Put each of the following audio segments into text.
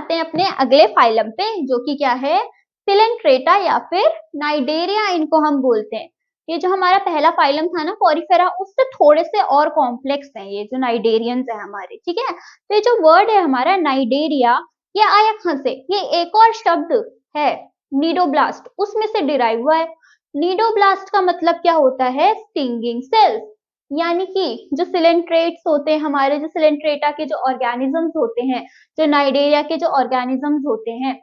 आते हैं अपने अगले फाइलम पे, जो कि क्या है, सिलेंट्रेटा या फिर नाइडेरिया इनको हम बोलते हैं। ये जो हमारा पहला फाइलम था ना पॉरीफेरा, उससे थोड़े से और कॉम्प्लेक्स हैं ये जो नाइडेरियंस है हमारे, ठीक है। तो ये जो वर्ड है हमारा नाइडेरिया, ये आया कहाँ से, ये एक और शब्द है नीडोब्लास्ट, उसमें से डिराइव हुआ है। नीडोब्लास्ट का मतलब क्या होता है, स्टिंगिंग सेल्स। यानी कि जो सिलेंट्रेट्स होते हैं हमारे, जो सिलेंट्रेटा के जो ऑर्गेनिजम्स होते हैं, जो नाइडेरिया के जो ऑर्गेनिजम्स होते हैं,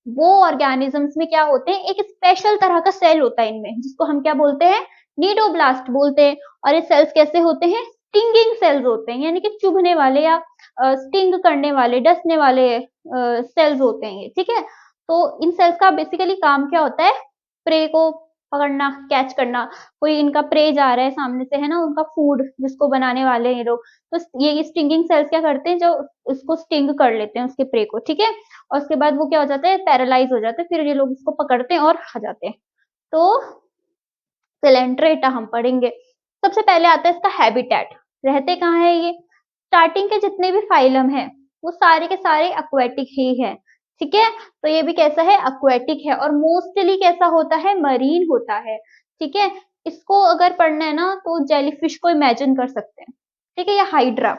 वो ऑर्गेनिजम्स में क्या होते हैं, एक स्पेशल तरह का सेल होता है इनमें, जिसको हम क्या बोलते हैं, नीडोब्लास्ट बोलते हैं। और ये सेल्स कैसे होते हैं, स्टिंगिंग सेल्स होते हैं, यानी कि चुभने वाले या स्टिंग करने वाले, डसने वाले सेल्स होते हैं ये, ठीक है। तो इन सेल्स का बेसिकली काम क्या होता है, प्रे को पकड़ना, कैच करना। कोई इनका प्रे जा रहा है सामने से, है ना, उनका फूड जिसको बनाने वाले हैं ये लोग, तो ये स्टिंगिंग सेल्स क्या करते हैं, जो उसको स्टिंग कर लेते हैं उसके प्रे को, ठीक है। और उसके बाद वो क्या हो जाता है, पैरालाइज हो जाते हैं, फिर ये लोग उसको पकड़ते हैं और खा जाते हैं। तो सिलेंट्रेटा हम पढ़ेंगे। सबसे पहले आता है इसका हैबिटेट, रहते कहाँ है ये। स्टार्टिंग के जितने भी फाइलम है वो सारे के सारे एक्वेटिक ही है, ठीक है। तो ये भी कैसा है, एक्वेटिक है, और मोस्टली कैसा होता है, मरीन होता है, ठीक है। इसको अगर पढ़ना है ना तो जेलीफिश को इमेजिन कर सकते हैं, ठीक है, या हाइड्रा।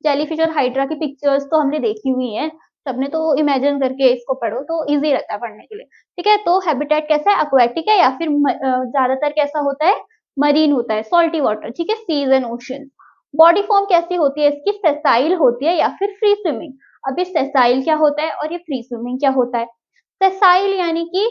जेलीफिश और हाइड्रा की पिक्चर्स तो हमने देखी हुई है सबने, तो इमेजिन करके इसको पढ़ो तो इजी रहता है पढ़ने के लिए, ठीक है। तो हैबिटेट कैसा है, एक्वेटिक है, या फिर ज्यादातर कैसा होता है, मरीन होता है, सॉल्टी वाटर, ठीक है, seas and ocean. Body form कैसी होती है इसकी, सेसाइल होती है या फिर फ्री स्विमिंग। अब ये सेसाइल क्या होता है और ये फ्री स्विमिंग क्या होता है। सेसाइल यानी कि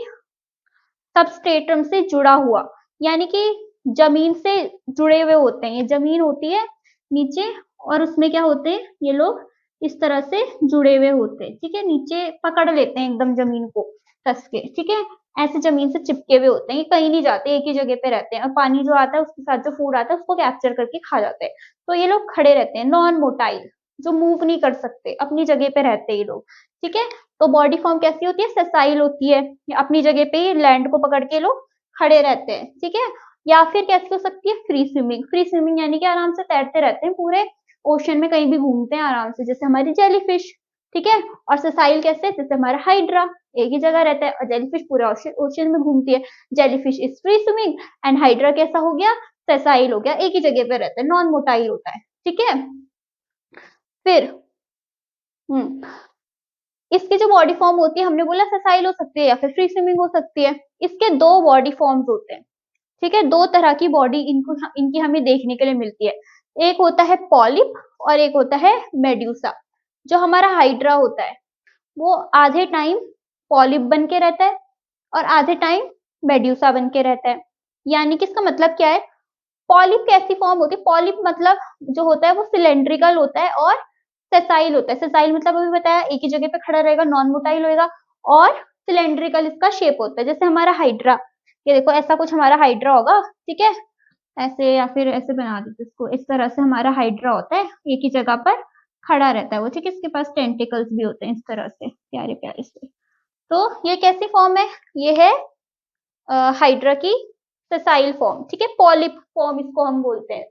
सबस्ट्रेटम से जुड़ा हुआ, यानी कि जमीन से जुड़े हुए होते हैं, ये जमीन होती है नीचे, और उसमें क्या होते हैं, ये लोग इस तरह से जुड़े हुए होते हैं, ठीक है, नीचे पकड़ लेते हैं एकदम जमीन को कस के, ठीक है। ऐसे जमीन से चिपके हुए होते हैं, ये कहीं नहीं जाते, एक ही जगह पे रहते हैं, और पानी जो आता है उसके साथ जो फूड आता है उसको कैप्चर करके खा जाते हैं। तो ये लोग खड़े रहते हैं, नॉन मोटाइल, जो मूव नहीं कर सकते, अपनी जगह पे रहते हैं ये लोग, ठीक है। तो बॉडी फॉर्म कैसी होती है, सेसाइल होती है, अपनी जगह पे ही लैंड को पकड़ के लोग खड़े रहते हैं, ठीक है। या फिर कैसी हो सकती है, फ्री स्विमिंग। फ्री स्विमिंग यानी कि आराम से तैरते रहते हैं, पूरे ओशन में कहीं भी घूमते हैं आराम से, जैसे हमारी जेलीफिश, ठीक है। और सेसाइल कैसे, जैसे हमारा हाइड्रा, एक ही जगह रहता है, और जेलीफिश पूरे ओशन में घूमती है। Jellyfish is free swimming and hydra कैसा हो गया, सेसाइल हो गया, एक ही जगह पे रहता है, नॉन मोटाइल होता है, ठीक है। फिर इसकी जो बॉडी फॉर्म होती है, हमने बोला सेसाइल हो सकती है या फिर फ्री स्विमिंग हो सकती है। इसके दो बॉडी फॉर्म्स होते हैं, ठीक है, दो तरह की बॉडी इनकी हमें देखने के लिए मिलती है। एक होता है पॉलिप और एक होता है मेड्यूसा। जो हमारा हाइड्रा होता है वो आधे टाइम पॉलिप बन के रहता है और आधे टाइम मेड्यूसा बन के रहता है। यानी कि इसका मतलब क्या है, पॉलिप कैसी फॉर्म होती है, पॉलिप मतलब जो होता है वो सिलेंड्रिकल होता है और सेसाइल होता है। सेसाइल मतलब अभी बताया, एक ही जगह पे खड़ा रहेगा, नॉन मोटाइल होएगा, और सिलेंड्रिकल इसका शेप होता है, जैसे हमारा हाइड्रा। ये देखो ऐसा कुछ हमारा हाइड्रा होगा, ठीक है, ऐसे या फिर ऐसे बना देते इसको, इस तरह से हमारा हाइड्रा होता है, एक ही जगह पर खड़ा रहता है वो, ठीक है। इसके पास टेंटिकल्स भी होते हैं इस तरह से, प्यारे प्यारे से। तो ये कैसी फॉर्म है, ये है हाइड्रा की सेसाइल फॉर्म, ठीक है, पॉलिप फॉर्म इसको हम बोलते हैं।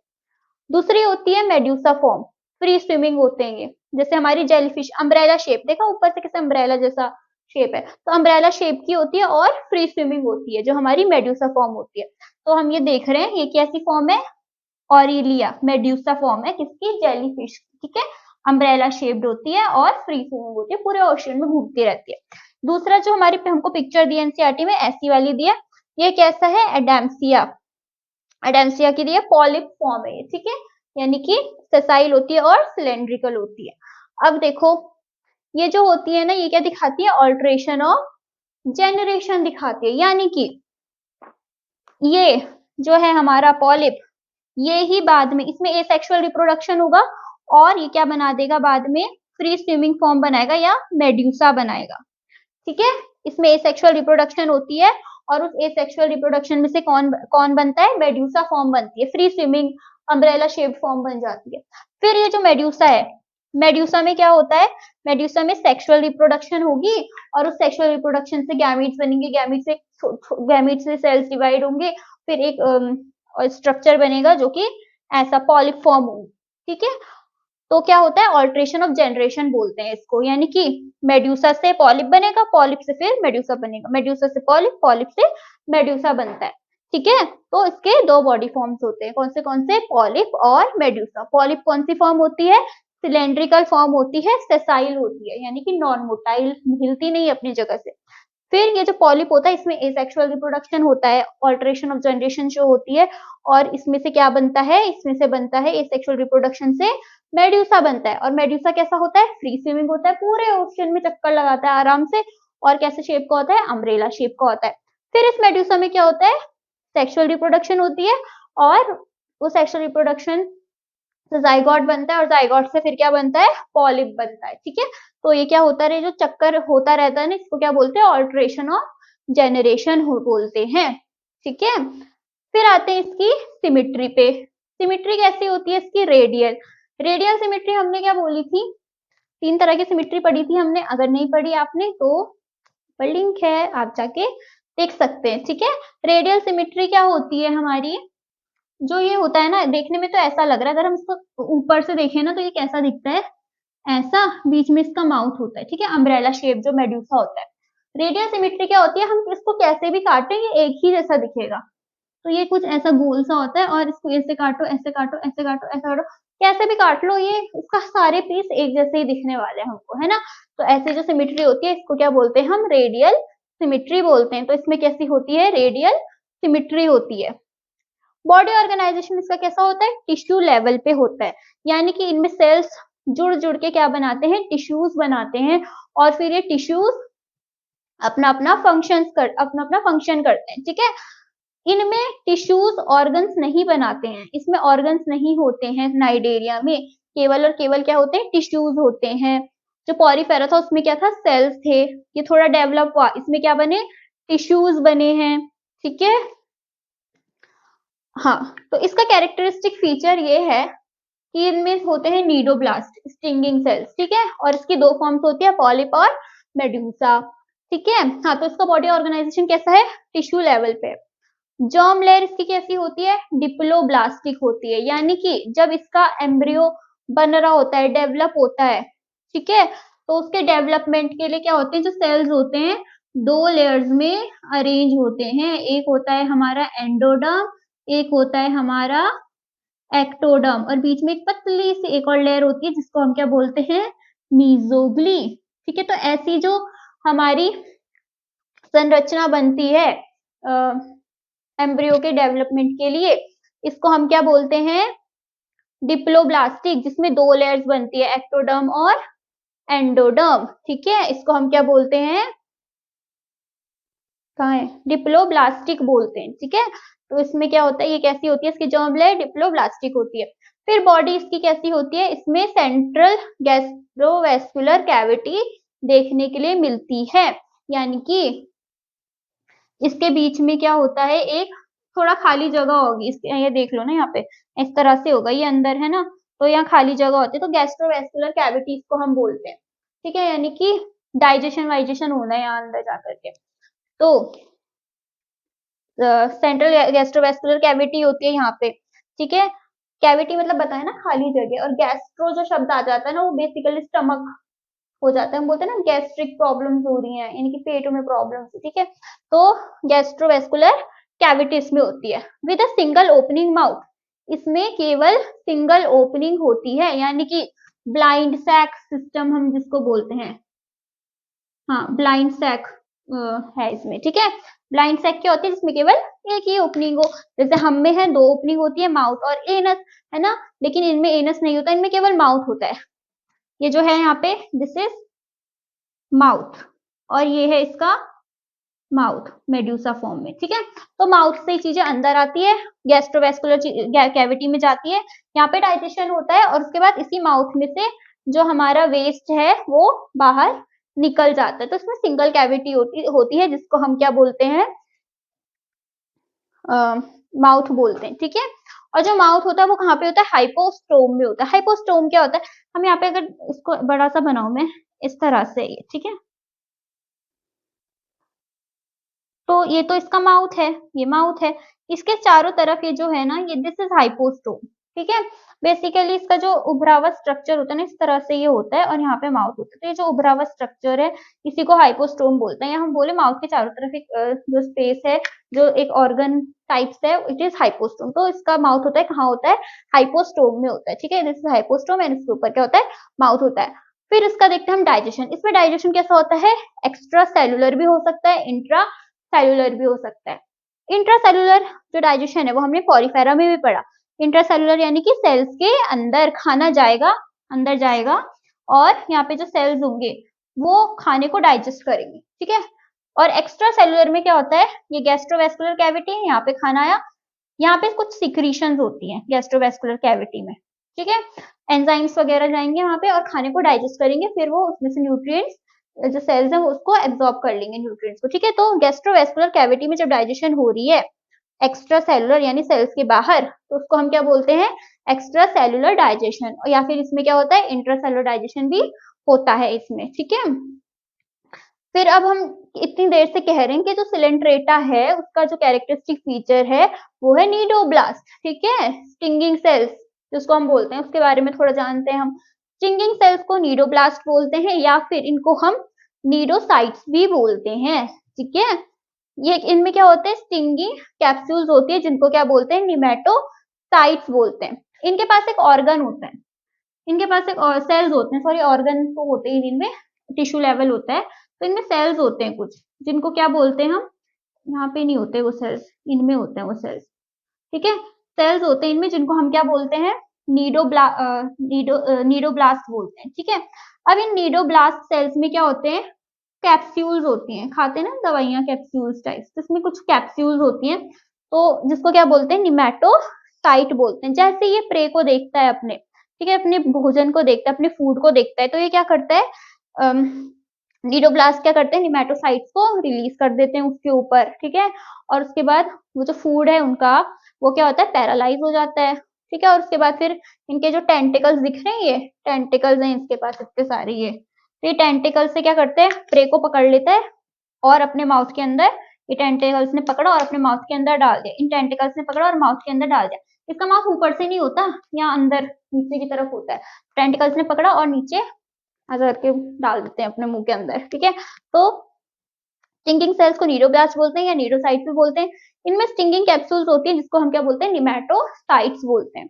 दूसरी होती है मेड्यूसा फॉर्म, फ्री स्विमिंग होते हैं ये, जैसे हमारी जेलीफिश, अम्ब्रेला शेप, देखा ऊपर से कैसे अम्ब्रेला जैसा शेप है, तो अम्ब्रेला शेप की होती है, और फ्री स्विमिंग होती है जो हमारी मेड्यूसा फॉर्म होती है। तो हम ये देख रहे हैं ये कैसी फॉर्म है, ऑरिलिया मेड्यूसा फॉर्म है किसकी, जेलीफिश, ठीक है। अम्ब्रेला शेप्ड होती है और फ्री स्विमिंग होती है, पूरे ओशन में घूमती रहती है। दूसरा जो हमारी हमको पिक्चर दी एनसीईआरटी में, ऐसी वाली दी है, ये कैसा है, एडेम्सिया। एडेम्सिया की दी है, पॉलिप फॉर्म है ये, ठीक है, यानी कि सेसाइल होती है और सिलेंड्रिकल होती है। अब देखो ये जो होती है ना, ये क्या दिखाती है, ऑल्ट्रेशन ऑफ जेनरेशन दिखाती है। यानी कि ये जो है हमारा पॉलिप, ये ही बाद में इसमें एसेक्सुअल रिप्रोडक्शन होगा, और ये क्या बना देगा बाद में, फ्री स्विमिंग फॉर्म बनाएगा या मेड्यूसा बनाएगा, ठीक है। इसमें एसेक्सुअल रिप्रोडक्शन होती है, और उस एसेक्सुअल रिप्रोडक्शन में से कौन कौन बनता है, मेड्यूसा फॉर्म बनती है, free swimming umbrella shaped form बन जाती है। फिर ये जो मेड्यूसा है, मेड्यूसा में क्या होता है, मेड्यूसा में सेक्सुअल रिप्रोडक्शन होगी, और उस सेक्सुअल रिप्रोडक्शन से गैमीट्स बनेंगे, गैमीट से सेल्स डिवाइड होंगे, फिर एक स्ट्रक्चर बनेगा जो कि ऐसा पॉलिप फॉर्म होगी, ठीक है। तो क्या होता है, ऑल्ट्रेशन ऑफ जनरेशन बोलते हैं इसको, यानी कि मेड्यूसा से पॉलिप बनेगा, पॉलिप से फिर मेड्यूसा बनेगा, मेड्यूसा से पॉलिप, पॉलिप से मेड्यूसा बनता है। ठीक है, तो इसके दो बॉडी फॉर्म्स होते हैं, कौन से, पॉलिप और मेड्यूसा। पॉलिप कौन सी फॉर्म होती है, सिलेंड्रिकल फॉर्म होती है, सेसाइल होती है, यानी कि नॉन मोटाइल, हिलती नहीं अपनी जगह से। फिर ये जो पॉलिप होता है इसमें एसेक्सुअल रिप्रोडक्शन होता है, ऑल्ट्रेशन ऑफ जनरेशन जो होती है, और इसमें से क्या बनता है, इसमें से बनता है एसेक्सुअल रिप्रोडक्शन से मेड्यूसा बनता है। और मेड्यूसा कैसा होता है, फ्री स्विमिंग होता है, पूरे ओशन में चक्कर लगाता है आराम से, और कैसे शेप का होता है, अम्ब्रेला शेप का होता है। फिर इस मेड्यूसा में क्या होता है, सेक्सुअल रिप्रोडक्शन होती है, और वो सेक्सुअल रिप्रोडक्शन से जाइगोट बनता है, और जाइगोट से फिर क्या बनता है, पॉलिप बनता है। ठीक है, तो ये क्या होता है, जो चक्कर होता रहता है ना, इसको क्या बोलते हैं, ऑल्ट्रेशन ऑफ जेनरेशन बोलते हैं। ठीक है, फिर आते हैं इसकी सिमिट्री पे। सिमिट्री कैसी होती है इसकी, रेडियल। रेडियल सिमिट्री हमने क्या बोली थी, 3 तरह की सिमिट्री पढ़ी थी हमने, अगर नहीं पढ़ी आपने तो पर लिंक है, आप जाके देख सकते हैं। ठीक है, रेडियल सिमिट्री क्या होती है हमारी, जो ये होता है ना, देखने में तो ऐसा लग रहा है, अगर हम इसको ऊपर से देखें ना तो ये कैसा दिखता है, ऐसा, बीच में इसका माउथ होता है। ठीक है, अम्ब्रेला शेप जो मेड्यूसा होता है। रेडियल सिमिट्री क्या होती है, हम इसको कैसे भी काटें ये एक ही जैसा दिखेगा, तो ये कुछ ऐसा गोल सा होता है, और इसको ऐसे काटो, ऐसे काटो, ऐसे काटो, ऐसे काटो, कैसे भी काट लो, ये इसका सारे पीस एक जैसे ही दिखने वाले हैं हमको, है ना। तो ऐसे जो सिमिट्री होती है इसको क्या बोलते हैं हम, रेडियल सिमिट्री बोलते हैं। तो इसमें कैसी होती है, रेडियल सिमिट्री होती है। बॉडी ऑर्गेनाइजेशन इसका कैसा होता है, टिश्यू लेवल पे होता है, यानी कि इनमें सेल्स जुड़ जुड़ के क्या बनाते हैं, टिश्यूज बनाते हैं, और फिर ये टिश्यूज अपना अपना फंक्शन करते हैं। ठीक है, इनमें टिश्यूज ऑर्गन्स नहीं बनाते हैं, इसमें ऑर्गन्स नहीं होते हैं नाइडेरिया में, केवल और केवल क्या होते हैं, टिश्यूज होते हैं। जो पॉरीफेरा था उसमें क्या था, सेल्स थे, ये थोड़ा डेवलप हुआ, इसमें क्या बने, टिश्यूज बने हैं। ठीक है, हाँ, तो इसका कैरेक्टरिस्टिक फीचर ये है कि इनमें होते हैं नीडोब्लास्ट, स्टिंगिंग सेल्स। ठीक है, और इसकी दो फॉर्म्स होती है, पॉलिप और मेड्यूसा। ठीक है, हाँ, तो इसका बॉडी ऑर्गेनाइजेशन कैसा है, टिश्यू लेवल पे। जर्म लेयर इसकी कैसी होती है, डिप्लोब्लास्टिक होती है, यानी कि जब इसका एम्ब्रियो बन रहा होता है, डेवलप होता है, ठीक है, तो उसके डेवलपमेंट के लिए क्या होते हैं, जो सेल्स होते हैं 2 लेयर्स में अरेंज होते हैं, एक होता है हमारा एंडोडर्म, एक होता है हमारा एक्टोडर्म, और बीच में एक पतली सी एक और लेयर होती है जिसको हम क्या बोलते हैं, मीजोग्ली। ठीक है, तो ऐसी जो हमारी संरचना बनती है एम्ब्रियो के डेवलपमेंट के लिए, इसको हम क्या बोलते हैं, डिप्लोब्लास्टिक, जिसमें 2 लेयर्स बनती है, एक्टोडर्म और एंडोडर्म। ठीक है, इसको हम क्या बोलते हैं, कहाँ है, डिप्लोब्लास्टिक बोलते हैं। ठीक है, तो इसमें क्या होता है, ये कैसी होती है, इसकी जर्म लेयर डिप्लोब्लास्टिक होती है। फिर बॉडी इसकी कैसी होती है, इसमें सेंट्रल गैस्ट्रोवेस्कुलर कैविटी देखने के लिए मिलती है, यानी कि इसके बीच में क्या होता है, एक थोड़ा खाली जगह होगी, इसके ये देख लो ना, यहाँ पे इस तरह से होगा, ये अंदर है ना, तो यहाँ खाली जगह होती है, तो गैस्ट्रोवेस्कुलर कैविटी इसको हम बोलते हैं। ठीक है, यानी कि डाइजेशन वाइजेशन होना है यहाँ अंदर जाकर के। तो सेंट्रल गैस्ट्रोवेस्कुलर कैविटी होती है यहाँ पे। ठीक है, कैविटी मतलब बताया ना, खाली जगह, और गैस्ट्रो जो शब्द आ जाता है ना, वो बेसिकली स्टमक हो जाता है, हम बोलते हैं ना गैस्ट्रिक प्रॉब्लम्स हो रही हैं, यानी कि पेटों में प्रॉब्लम्स। ठीक है, तो गैस्ट्रोवेस्कुलर कैविटी इसमें होती है with a single opening mouth, इसमें केवल सिंगल ओपनिंग होती है, यानी कि ब्लाइंड सैक सिस्टम हम जिसको बोलते हैं, हाँ, ब्लाइंड सैक है इसमें। ठीक है, ब्लाइंड सैक क्या होती है, जिसमें केवल एक ही ओपनिंग हो, जैसे हम में है 2 ओपनिंग होती है, माउथ और एनस, है ना, लेकिन इनमें एनस नहीं होता, इनमें केवल माउथ होता है। ये जो है यहाँ पे, दिस इज माउथ, और ये है इसका माउथ मेड्यूसा फॉर्म में। ठीक है, तो माउथ से ही चीजें अंदर आती है, गैस्ट्रोवेस्कुलर कैविटी में जाती है, यहाँ पे डाइजेशन होता है, और उसके बाद इसी माउथ में से जो हमारा वेस्ट है वो बाहर निकल जाता है। तो इसमें सिंगल कैविटी होती है, जिसको हम क्या बोलते हैं, माउथ बोलते हैं। ठीक है, और जो माउथ होता है वो कहाँ पे होता है, हाइपोस्टोम में होता है। हाइपोस्टोम क्या होता है, हम यहाँ पे अगर इसको बड़ा सा बनाऊं मैं, इस तरह से ये, ठीक है, तो ये तो इसका माउथ है, ये माउथ है, इसके चारों तरफ ये जो है ना, ये दिस इज हाइपोस्टोम। ठीक है। बेसिकली इसका जो उभरा हुआ स्ट्रक्चर होता है ना, इस तरह से ये होता है और यहाँ पे माउथ होता है। तो ये जो उभरा हुआ स्ट्रक्चर है इसी को हाइपोस्टोम बोलते हैं, या हम बोले माउथ के चारों तरफ एक जो स्पेस है, जो एक ऑर्गन टाइप्स है, इट इज हाइपोस्टोम। तो इसका माउथ होता है, कहाँ होता है, हाइपोस्टोम में होता है। ठीक है, दिस इज हाइपोस्टोम एंड इसके ऊपर क्या होता है, माउथ होता है। फिर इसका देखते हैं हम डाइजेशन। इसमें डाइजेशन कैसा होता है, एक्स्ट्रा सेलुलर भी हो सकता है, इंट्रा सेलुलर भी हो सकता है। इंट्रासेलुलर जो डाइजेशन है वो हमने पॉरीफेरा में भी पढ़ा। इंट्रासेलुलर यानी कि सेल्स के अंदर खाना जाएगा, अंदर जाएगा और यहाँ पे जो सेल्स होंगे वो खाने को डाइजेस्ट करेंगे। ठीक है। और एक्स्ट्रा सेलुलर में क्या होता है, ये गैस्ट्रोवेस्कुलर कैविटी है, यहाँ पे खाना आया, यहाँ पे कुछ सिक्रीशंस होती हैं गैस्ट्रोवेस्कुलर कैविटी में। ठीक है, एंजाइम्स वगैरह जाएंगे वहां पे और खाने को डाइजेस्ट करेंगे, फिर वो उसमें से न्यूट्रिएंट्स जो सेल्स हैं वो उसको एब्जॉर्ब कर लेंगे न्यूट्रिएंट्स को। ठीक है, तो गैस्ट्रोवेस्कुलर कैविटी में जब डाइजेशन हो रही है एक्स्ट्रा सेलुलर यानी सेल्स के बाहर, तो उसको हम क्या बोलते हैं, एक्स्ट्रा सेलुलर डाइजेशन। और या फिर इसमें क्या होता है, इंट्रासेलुलर डाइजेशन भी होता है इसमें। ठीक है, फिर अब हम इतनी देर से कह रहे हैं कि जो सिलेंट्रेटा है उसका जो कैरेक्टरिस्टिक फीचर है वो है नीडोब्लास्ट। ठीक है, स्टिंगिंग सेल्स जिसको हम बोलते हैं, उसके बारे में थोड़ा जानते हैं हम। स्टिंगिंग सेल्स को नीडोब्लास्ट बोलते हैं या फिर इनको हम नीडोसाइट्स भी बोलते हैं। ठीक है, ये इनमें क्या होते हैं, स्टिंगिंग कैप्सूल्स होती है जिनको क्या बोलते हैं, निमेटोसाइट्स बोलते हैं। इनके पास एक ऑर्गन होता है, इनके पास एक सेल्स होते हैं, सॉरी ऑर्गन तो होते ही इनमें, टिश्यू लेवल होता है, तो इनमें सेल्स होते हैं कुछ जिनको क्या बोलते हैं हम, यहाँ पे नहीं होते वो सेल्स, इनमें होते हैं वो सेल्स। ठीक है, सेल्स होते हैं इनमें जिनको हम क्या बोलते हैं, नीडोब्लास्ट बोलते हैं। ठीक है, अब इन नीडोब्लास्ट सेल्स में क्या होते हैं, कैप्सूल्स होती हैं, खाते हैं ना दवाइयाँ कैप्सूल्स टाइप्स, तो इसमें कुछ कैप्सूल्स होती हैं, तो जिसको क्या बोलते हैं, निमेटोसाइट बोलते हैं। जैसे ये प्रे को देखता है अपने, ठीक है, अपने भोजन को देखता है, अपने फूड को देखता है, तो ये क्या करता है, नीडोब्लास्ट क्या करते हैं, निमेटोसाइट्स को रिलीज कर देते हैं उसके ऊपर। ठीक है, और उसके बाद वो जो फूड है उनका वो क्या होता है, पैरालाइज हो जाता है। ठीक है, और उसके बाद फिर इनके जो टेंटिकल्स दिख रहे हैं, ये टेंटिकल्स हैं इसके पास इतने सारे, ये टेंटिकल से क्या करते हैं, प्रे को पकड़ लेता है और अपने माउथ के अंदर, ये टेंटिकल्स ने पकड़ा और अपने माउथ के अंदर डाल दिया, इन टेंटिकल्स ने पकड़ा और माउथ के अंदर डाल दिया। इसका माउथ ऊपर से नहीं होता, यहाँ अंदर नीचे की तरफ होता है, टेंटिकल्स ने पकड़ा और नीचे ऐसा करके डाल देते हैं अपने मुंह के अंदर। ठीक है, तो स्टिंगिंग सेल्स को नीडोब्लास्ट बोलते हैं या नीडोसाइट्स भी बोलते हैं। इनमें स्टिंगिंग कैप्सूल्स होती है जिसको हम क्या बोलते हैं, निमेटोसाइट्स बोलते हैं।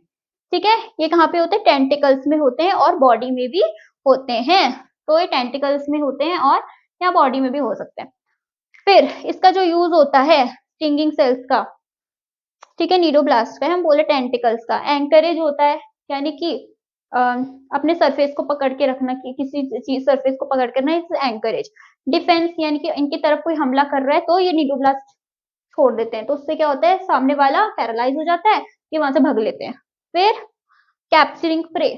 ठीक है, ये कहाँ पे होते हैं, टेंटिकल्स में होते हैं और बॉडी में भी होते हैं। तो ये टेंटिकल्स में होते हैं और यहाँ बॉडी में भी हो सकते हैं। फिर इसका जो यूज होता है स्टिंगिंग सेल्स का, ठीक है, नीडोब्लास्ट का, हम बोले टेंटिकल्स का, एंकरेज होता है, यानी कि अपने सरफेस को पकड़ के रखना, कि किसी चीज सरफेस को पकड़ के रखना, इस एंकरेज। डिफेंस यानी कि इनकी तरफ कोई हमला कर रहा है तो ये नीडोब्लास्ट छोड़ देते हैं, तो उससे क्या होता है, सामने वाला पैरालाइज हो जाता है, ये वहां से भाग लेते हैं। फिर कैप्चरिंग प्रे,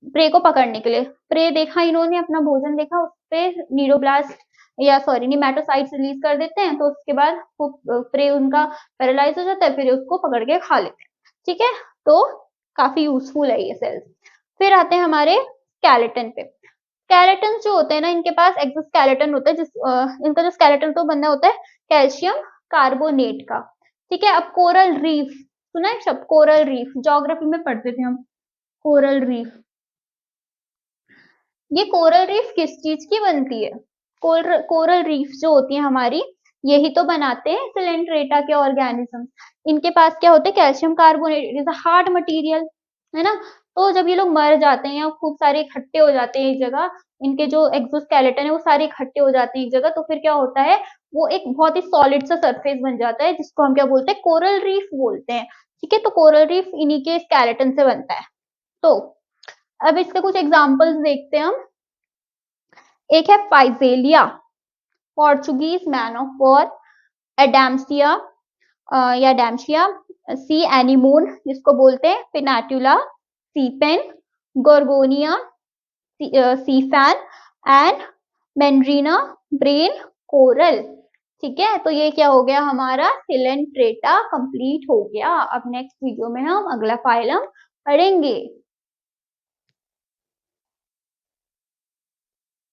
प्रे को पकड़ने के लिए, प्रे देखा इन्होंने, अपना भोजन देखा, उस पे नीडोब्लास्ट या सॉरी निमेटोसाइट्स रिलीज कर देते हैं, तो उसके बाद वो प्रे उनका पैरालाइज हो जाता है, फिर उसको पकड़ के खा लेते हैं। ठीक है, तो काफी यूजफुल है ये सेल्स। फिर आते हैं हमारे स्केलेटन पे। स्केलेटन जो होते हैं ना, इनके पास एक्सोस्केलेटन होता है, इनका जो स्केलेटन तो बना होता है कैल्शियम कार्बोनेट का। ठीक है, अब कोरल रीफ सुना है शब्द, कोरल रीफ ज्योग्राफी में पढ़ते थे हम, कोरल रीफ। ये कोरल रीफ किस चीज की बनती है, कोरल रीफ जो होती है हमारी, यही तो बनाते हैं सिलेंट्रेटा के ऑर्गेनिज्म। इनके पास क्या होते हैं, calcium carbonate, is a hard material, है ना। तो जब ये लोग मर जाते हैं या खूब सारे इकट्ठे हो जाते हैं एक जगह, इनके जो एक्सोस्केलेटन है वो सारे इकट्ठे हो जाते हैं एक जगह, तो फिर क्या होता है, वो एक बहुत ही सॉलिड सा सरफेस बन जाता है जिसको हम क्या बोलते हैं, कोरल रीफ बोलते हैं। ठीक है, तो कोरल रीफ इन्हीं के स्केलेटन से बनता है। तो अब इसके कुछ एग्जाम्पल्स देखते हैं हम। एक है physalia, Portuguese man of war, adamsia या डैम्शिया, सी एनिमोन जिसको बोलते हैं, pennatula, sea pen, gorgonia, sea fan and meandrina brain coral. ठीक है, तो ये क्या हो गया, हमारा सिलेंट्रेटा कंप्लीट हो गया। अब नेक्स्ट वीडियो में हम अगला फाइलम पढ़ेंगे।